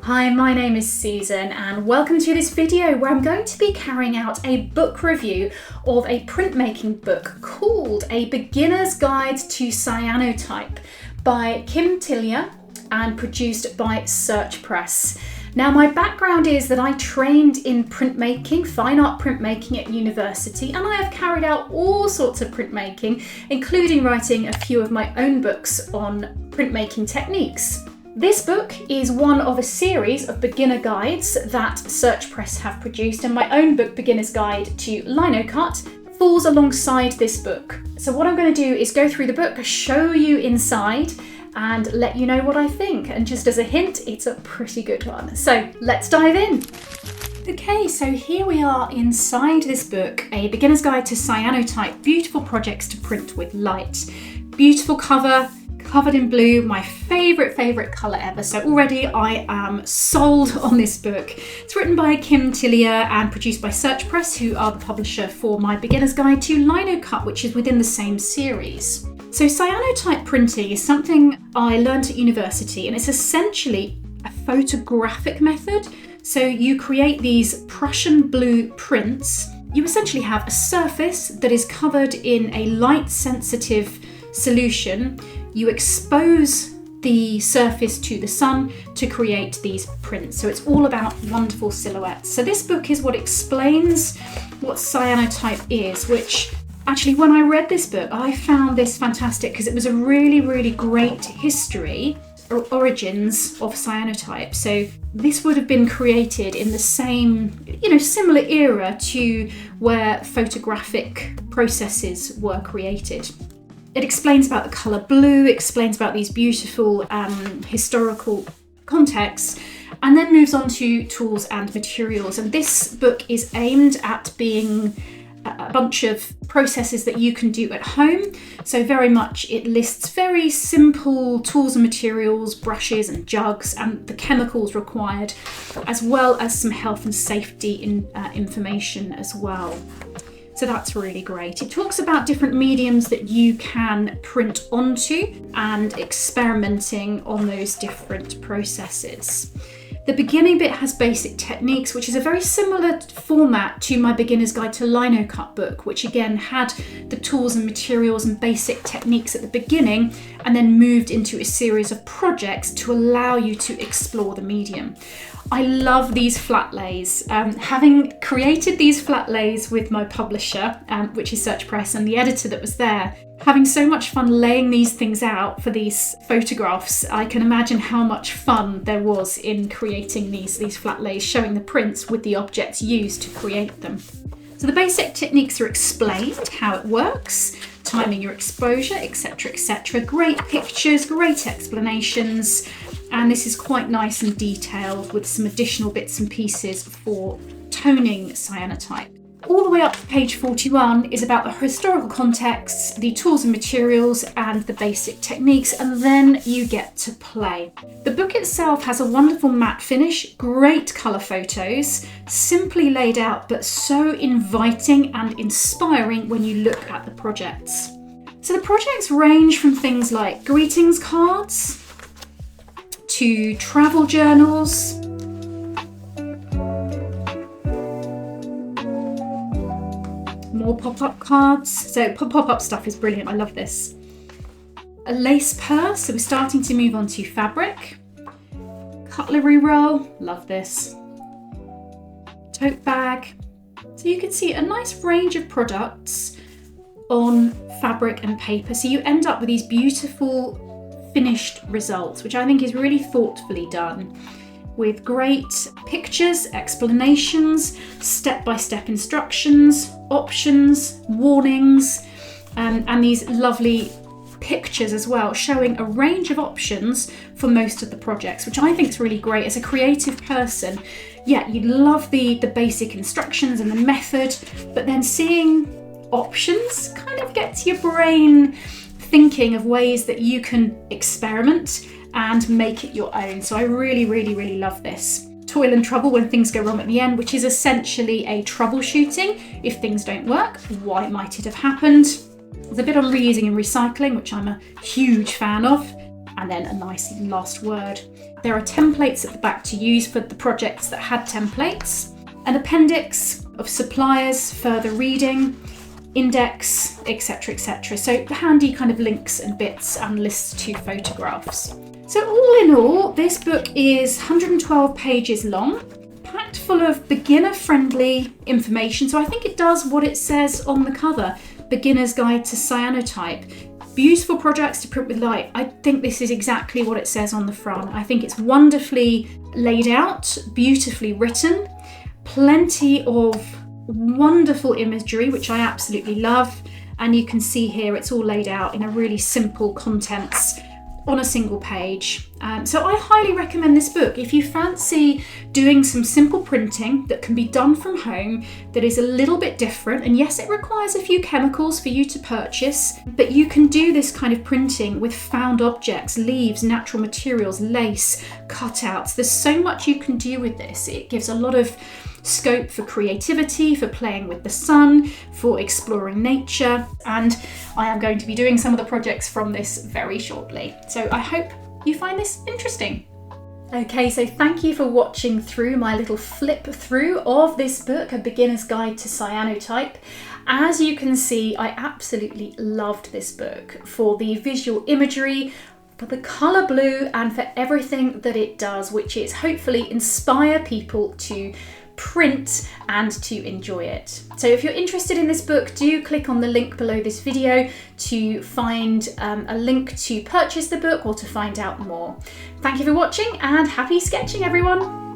Hi, my name is Susan and welcome to this video where I'm going to be carrying out a book review of a printmaking book called A Beginner's Guide to Cyanotype by Kim Tillier and produced by Search Press. Now, my background is that I trained in printmaking, fine art printmaking at university, and I have carried out all sorts of printmaking, including writing a few of my own books on printmaking techniques. This book is one of a series of beginner guides that Search Press have produced, and my own book, Beginner's Guide to Linocut, falls alongside this book. So what I'm going to do is go through the book, show you inside, and let you know what I think. And just as a hint, it's a pretty good one. So let's dive in. Okay, so here we are inside this book, A Beginner's Guide to Cyanotype, beautiful projects to print with light. Beautiful cover, covered in blue, my favourite colour ever. So already I am sold on this book. It's written by Kim Tillier and produced by Search Press, who are the publisher for my Beginner's Guide to Linocut, which is within the same series. So cyanotype printing is something I learned at university, and it's essentially a photographic method. So you create these Prussian blue prints. You essentially have a surface that is covered in a light sensitive solution. You expose the surface to the sun to create these prints. So it's all about wonderful silhouettes. So this book is what explains what cyanotype is, which actually when I read this book, I found this fantastic because it was a really great history or origins of cyanotype. So this would have been created in the same, similar era to where photographic processes were created. It explains about the colour blue, explains about these beautiful historical contexts, and then moves on to tools and materials. And this book is aimed at being a bunch of processes that you can do at home. So very much it lists very simple tools and materials, brushes and jugs, and the chemicals required, as well as some health and safety information as well. So that's really great. It talks about different mediums that you can print onto and experimenting on those different processes. The beginning bit has basic techniques, which is a very similar format to my Beginner's Guide to Linocut book, which again had the tools and materials and basic techniques at the beginning and then moved into a series of projects to allow you to explore the medium. I love these flat lays. Having created these flat lays with my publisher, which is Search Press, and the editor that was there, having so much fun laying these things out for these photographs, I can imagine how much fun there was in creating these flat lays, showing the prints with the objects used to create them. So the basic techniques are explained, how it works, timing your exposure, etc. Great pictures, great explanations, and this is quite nice and detailed with some additional bits and pieces for toning cyanotype. All the way up to page 41 is about the historical contexts, the tools and materials, and the basic techniques, and then you get to play. The book itself has a wonderful matte finish, great colour photos, simply laid out but so inviting and inspiring when you look at the projects. So the projects range from things like greetings cards to travel journals, more pop-up cards. So pop-up stuff is brilliant, I love this. A lace purse, so we're starting to move on to fabric. Cutlery roll, love this. Tote bag. So you can see a nice range of products on fabric and paper. So you end up with these beautiful finished results, which I think is really thoughtfully done, with great pictures, explanations, step-by-step instructions, options, warnings, and these lovely pictures as well, showing a range of options for most of the projects, which I think is really great. As a creative person, yeah, you love the basic instructions and the method, but then seeing options kind of gets your brain thinking of ways that you can experiment and make it your own. So I really love this. Toil and trouble when things go wrong at the end, which is essentially a troubleshooting. If things don't work, why might it have happened? There's a bit on reusing and recycling, which I'm a huge fan of. and then a nice last word. There are templates at the back to use for the projects that had templates, an appendix of suppliers, further reading, index, etc, etc. So handy kind of links and bits and lists to photographs. So all in all, this book is 112 pages long, packed full of beginner-friendly information. So I think it does what it says on the cover, Beginner's Guide to Cyanotype. Beautiful projects to print with light. I think this is exactly what it says on the front. I think it's wonderfully laid out, beautifully written, plenty of wonderful imagery, which I absolutely love. And you can see here it's all laid out in a really simple contents on a single page. So I highly recommend this book. If you fancy doing some simple printing that can be done from home, that is a little bit different, and yes, it requires a few chemicals for you to purchase, but you can do this kind of printing with found objects, leaves, natural materials, lace, cutouts. There's so much you can do with this. It gives a lot of scope for creativity, for playing with the sun, for exploring nature, and I am going to be doing some of the projects from this very shortly. So I hope you find this interesting. Okay, so thank you for watching through my little flip through of this book, A Beginner's Guide to Cyanotype. As you can see, I absolutely loved this book for the visual imagery, for the colour blue, and for everything that it does, which is hopefully inspire people to print and to enjoy it. So if you're interested in this book, do click on the link below this video to find a link to purchase the book or to find out more. Thank you for watching and happy sketching, everyone!